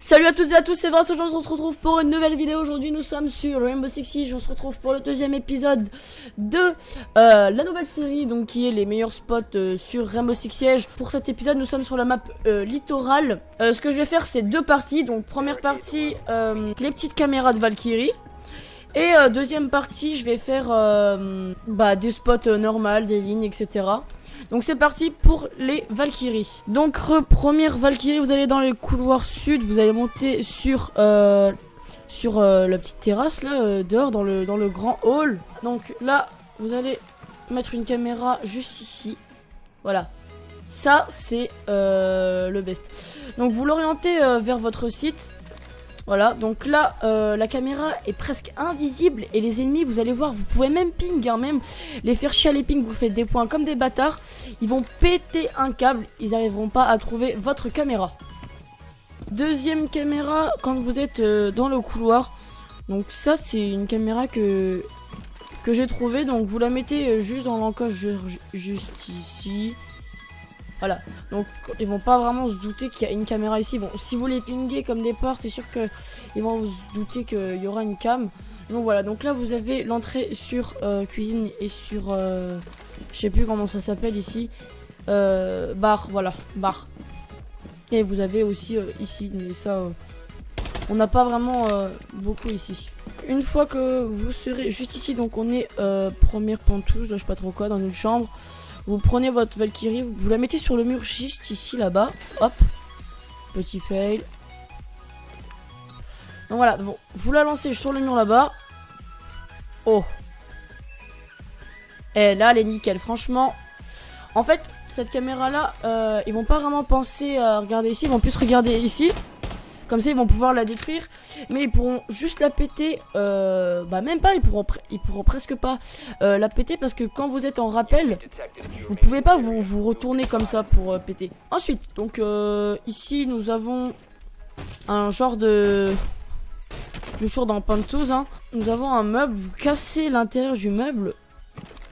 Salut à toutes et à tous, c'est Vincent, on se retrouve pour une nouvelle vidéo. Aujourd'hui nous sommes sur Rainbow Six Siege. On se retrouve pour le deuxième épisode de la nouvelle série, donc qui est les meilleurs spots sur Rainbow Six Siege. Pour cet épisode nous sommes sur la map littorale. Ce que je vais faire c'est deux parties. Donc première partie les petites caméras de Valkyrie. Et deuxième partie je vais faire des spots normales, des lignes, etc. Donc c'est parti pour les Valkyries. Donc première Valkyrie, vous allez dans les couloirs sud, vous allez monter sur la petite terrasse là, dehors dans le grand hall. Donc là, vous allez mettre une caméra juste ici. Voilà. Ça c'est le best. Donc vous l'orientez vers votre site. Voilà, donc là, la caméra est presque invisible et les ennemis, vous allez voir, vous pouvez même ping, hein, même les faire chialer ping, vous faites des points comme des bâtards. Ils vont péter un câble, ils n'arriveront pas à trouver votre caméra. Deuxième caméra, quand vous êtes dans le couloir, donc ça c'est une caméra que j'ai trouvée, donc vous la mettez juste dans l'encoche, juste ici. Voilà, donc ils vont pas vraiment se douter qu'il y a une caméra ici. Bon, si vous les pingez comme des porcs, c'est sûr que ils vont se douter qu'il y aura une cam. Donc voilà, donc là vous avez l'entrée sur cuisine et sur je sais plus comment ça s'appelle ici, bar, voilà, bar. Et vous avez aussi ici, mais ça on n'a pas vraiment beaucoup ici. Une fois que vous serez juste ici, donc on est première pantouse, je sais pas trop quoi, dans une chambre. Vous prenez votre Valkyrie, vous la mettez sur le mur juste ici, là-bas. Hop. Petit fail. Donc voilà, bon, vous la lancez sur le mur là-bas. Oh. Et là, elle est nickel. Franchement, en fait, cette caméra-là, ils vont pas vraiment penser à regarder ici. Ils vont plus regarder ici. Comme ça, ils vont pouvoir la détruire. Mais ils pourront juste la péter. Même pas, ils pourront presque pas la péter. Parce que quand vous êtes en rappel, vous pouvez pas vous retourner comme ça pour péter. Ensuite, donc ici, nous avons un genre de... Toujours dans Pantouse, hein. Nous avons un meuble. Vous cassez l'intérieur du meuble.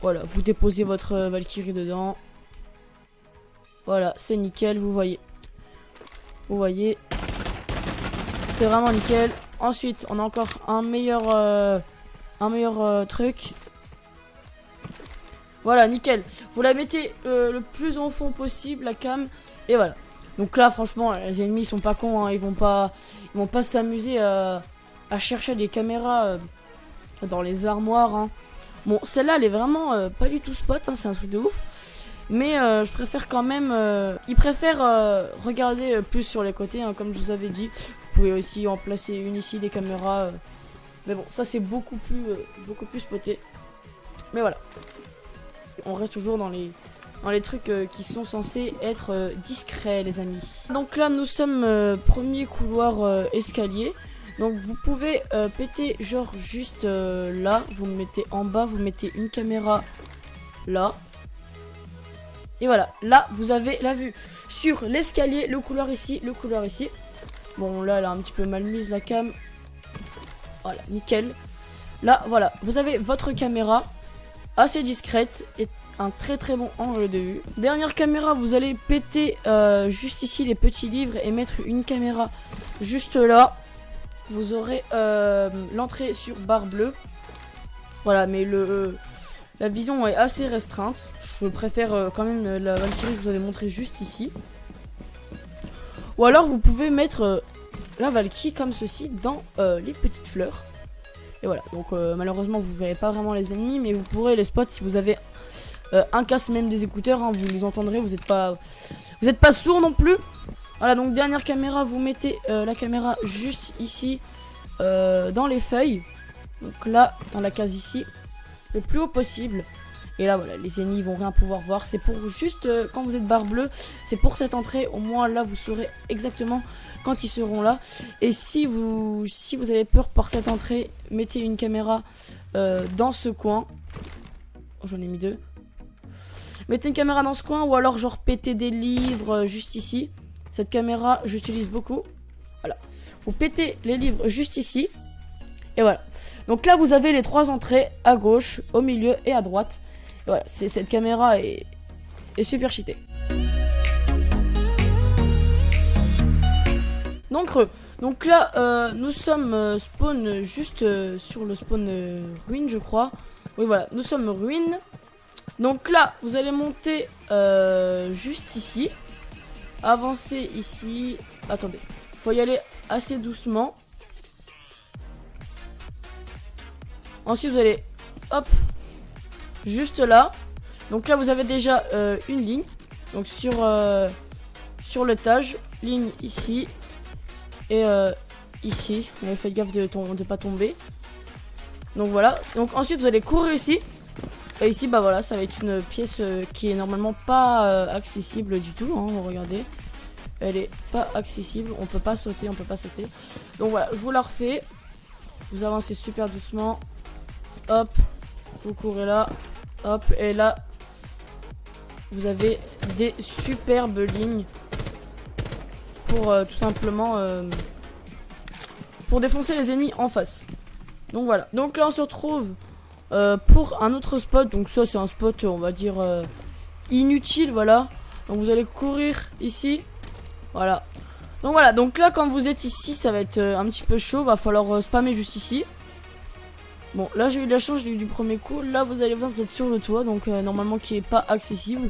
Voilà, vous déposez votre Valkyrie dedans. Voilà, c'est nickel, vous voyez. Vous voyez. C'est vraiment nickel. Ensuite, on a encore un meilleur truc. Voilà, nickel. Vous la mettez le plus en fond possible, la cam. Et voilà. Donc là, franchement, les ennemis ils sont pas cons. Hein. Ils vont pas s'amuser à chercher des caméras dans les armoires. Hein. Bon, celle-là, elle est vraiment pas du tout spot. Hein. C'est un truc de ouf. Mais je préfère quand même... ils préfèrent regarder plus sur les côtés, hein, comme je vous avais dit. Vous pouvez aussi en placer une ici, des caméras. Mais bon, ça c'est beaucoup plus spoté. Mais voilà. On reste toujours dans les trucs qui sont censés être discrets, les amis. Donc là, nous sommes premier couloir escalier. Donc vous pouvez péter genre juste là. Vous me mettez en bas, vous mettez une caméra là. Et voilà, là vous avez la vue sur l'escalier, le couloir ici, le couloir ici. Bon là elle a un petit peu mal mise la cam. Voilà, nickel. Là voilà, vous avez votre caméra assez discrète et un très très bon angle de vue. Dernière caméra, vous allez péter juste ici les petits livres et mettre une caméra juste là. Vous aurez l'entrée sur barre bleue. Voilà, mais la vision est assez restreinte. Je préfère quand même la Valkyrie que je vous avais montré juste ici. Ou alors vous pouvez mettre la Valkyrie comme ceci dans les petites fleurs. Et voilà, donc malheureusement vous ne verrez pas vraiment les ennemis, mais vous pourrez les spots si vous avez un casque, même des écouteurs, hein, vous les entendrez, vous n'êtes pas sourd non plus. Voilà, donc dernière caméra, vous mettez la caméra juste ici dans les feuilles. Donc là, dans la case ici. Le plus haut possible. Et là voilà, les ennemis vont rien pouvoir voir. C'est pour juste quand vous êtes barre bleue, c'est pour cette entrée. Au moins là vous saurez exactement quand ils seront là. Et si vous avez peur par cette entrée, mettez une caméra dans ce coin. Oh, j'en ai mis deux. Mettez une caméra dans ce coin ou alors genre péter des livres juste ici. Cette caméra j'utilise beaucoup. Voilà, faut péter les livres juste ici. Et voilà. Donc là vous avez les trois entrées à gauche, au milieu et à droite. Et voilà, cette caméra est super cheatée. Donc Donc là, nous sommes spawn juste sur le spawn ruine, je crois. Oui, voilà, nous sommes ruine. Donc là, vous allez monter juste ici. Avancer ici. Attendez, faut y aller assez doucement. Ensuite, vous allez, hop, juste là. Donc là, vous avez déjà une ligne. Donc sur l'étage, ligne ici. Et ici, mais faites gaffe de pas tomber. Donc voilà. Donc ensuite vous allez courir ici. Et ici bah voilà, ça va être une pièce qui est normalement pas accessible du tout. Hein, regardez, elle est pas accessible. On peut pas sauter, on peut pas sauter. Donc voilà, je vous la refais. Vous avancez super doucement. Hop, vous courez là. Hop, et là vous avez des superbes lignes. Pour tout simplement pour défoncer les ennemis en face. Donc voilà. Donc là on se retrouve pour un autre spot. Donc ça c'est un spot on va dire inutile. Voilà. Donc vous allez courir ici. Voilà. Donc voilà. Donc là quand vous êtes ici ça va être un petit peu chaud. Va falloir spammer juste ici. Bon là j'ai eu de la chance, j'ai eu du premier coup. Là vous allez voir vous êtes sur le toit. Donc normalement qui est pas accessible.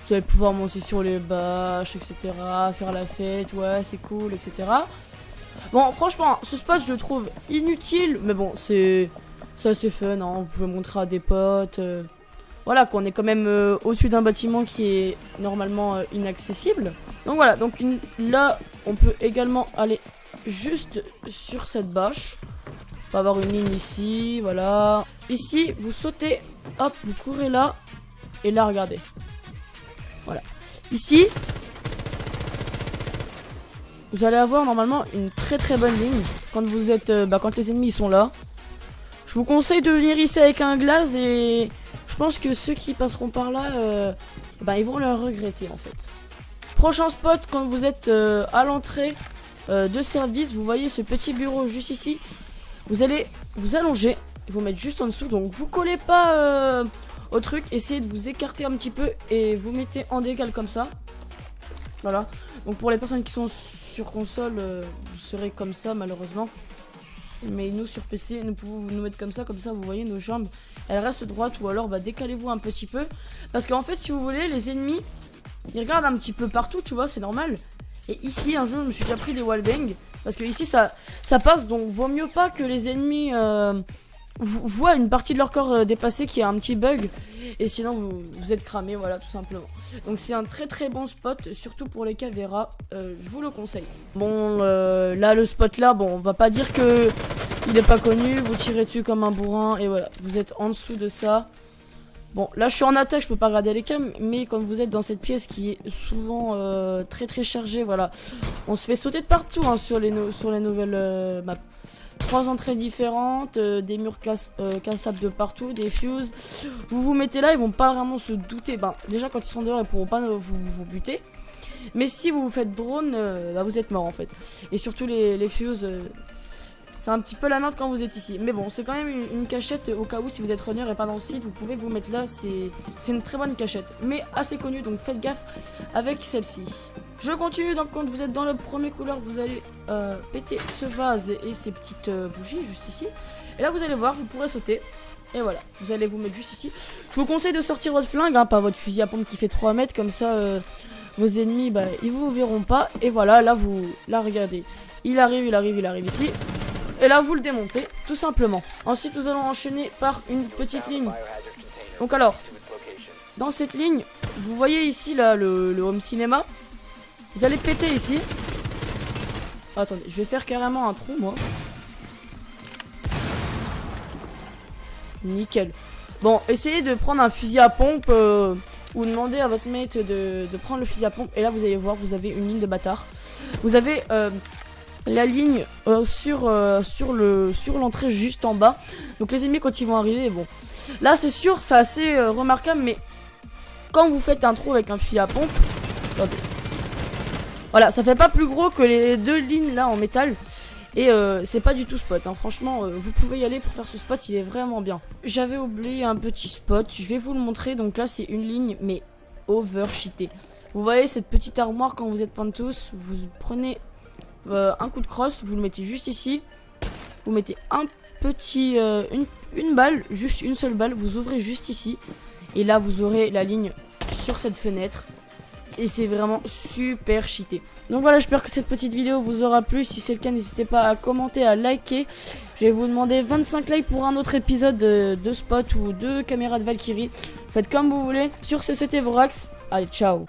Vous allez pouvoir monter sur les bâches, etc. Faire la fête, ouais, c'est cool, etc. Bon, franchement, ce spot, je le trouve inutile. Mais bon, c'est assez fun, hein. Vous pouvez montrer à des potes. Voilà, qu'on est quand même au-dessus d'un bâtiment qui est normalement inaccessible. Donc voilà, donc là, on peut également aller juste sur cette bâche. On va avoir une ligne ici, voilà. Ici, vous sautez, hop, vous courez là. Et là, regardez. Voilà. Ici, vous allez avoir normalement une très bonne ligne quand vous êtes, quand les ennemis ils sont là. Je vous conseille de venir ici avec un glace et je pense que ceux qui passeront par là, ils vont le regretter en fait. Prochain spot quand vous êtes à l'entrée de service, vous voyez ce petit bureau juste ici. Vous allez vous allonger, vous mettre juste en dessous, donc vous collez pas au truc, essayez de vous écarter un petit peu et vous mettez en décale comme ça. Voilà. Donc pour les personnes qui sont sur console, vous serez comme ça malheureusement. Mais nous sur PC, nous pouvons nous mettre comme ça vous voyez nos jambes, elles restent droites ou alors décalez-vous un petit peu. Parce qu'en fait si vous voulez, les ennemis, ils regardent un petit peu partout, tu vois, c'est normal. Et ici un jour je me suis déjà pris des wallbangs. Parce que ici ça passe, donc vaut mieux pas que les ennemis voient une partie de leur corps dépassée qui a un petit bug. Et sinon vous êtes cramé, voilà tout simplement. Donc c'est un très bon spot, surtout pour les caveras, je vous le conseille. Bon là le spot là, bon on va pas dire que il est pas connu, vous tirez dessus comme un bourrin et voilà, vous êtes en dessous de ça. Bon là je suis en attaque, je peux pas regarder les cams, mais quand vous êtes dans cette pièce qui est souvent très chargée, voilà, on se fait sauter de partout hein, sur les nouvelles maps. 3 entrées différentes, des murs cassables de partout, des fuses. Vous vous mettez là, ils vont pas vraiment se douter. Déjà quand ils sont dehors, ils pourront pas vous buter. Mais si vous vous faites drone, vous êtes mort en fait. Et surtout les fuses, c'est un petit peu la merde quand vous êtes ici. Mais bon, c'est quand même une cachette au cas où si vous êtes runner et pas dans le site, vous pouvez vous mettre là. C'est une très bonne cachette, mais assez connue, donc faites gaffe avec celle-ci. Je continue, donc quand vous êtes dans le premier couloir, vous allez péter ce vase et ces petites bougies juste ici. Et là vous allez voir, vous pourrez sauter. Et voilà, vous allez vous mettre juste ici. Je vous conseille de sortir votre flingue, hein, pas votre fusil à pompe qui fait 3 mètres, comme ça vos ennemis, ils vous verront pas. Et voilà, là regardez, il arrive ici. Et là vous le démontez, tout simplement. Ensuite nous allons enchaîner par une petite ligne. Donc alors, dans cette ligne, vous voyez ici là le home cinéma. Vous allez péter ici. Attendez, je vais faire carrément un trou moi. Nickel. Bon, essayez de prendre un fusil à pompe ou demandez à votre mate de prendre le fusil à pompe. Et là vous allez voir, vous avez une ligne de bâtard. Vous avez la ligne sur l'entrée juste en bas. Donc les ennemis quand ils vont arriver, bon. Là c'est sûr, c'est assez remarquable, mais quand vous faites un trou avec un fusil à pompe, attendez. Voilà, ça fait pas plus gros que les deux lignes là en métal. Et c'est pas du tout spot, hein. Franchement, vous pouvez y aller pour faire ce spot, il est vraiment bien. J'avais oublié un petit spot, je vais vous le montrer. Donc là, c'est une ligne, mais over cheatée. Vous voyez cette petite armoire quand vous êtes pantos, vous prenez un coup de crosse, vous le mettez juste ici. Vous mettez un petit, une balle, juste une seule balle, vous ouvrez juste ici. Et là, vous aurez la ligne sur cette fenêtre. Et c'est vraiment super cheaté. Donc voilà, j'espère que cette petite vidéo vous aura plu. Si c'est le cas, n'hésitez pas à commenter, à liker. Je vais vous demander 25 likes pour un autre épisode de Spot ou de Caméra de Valkyrie. Faites comme vous voulez. Sur ce, c'était Vorax. Allez, ciao.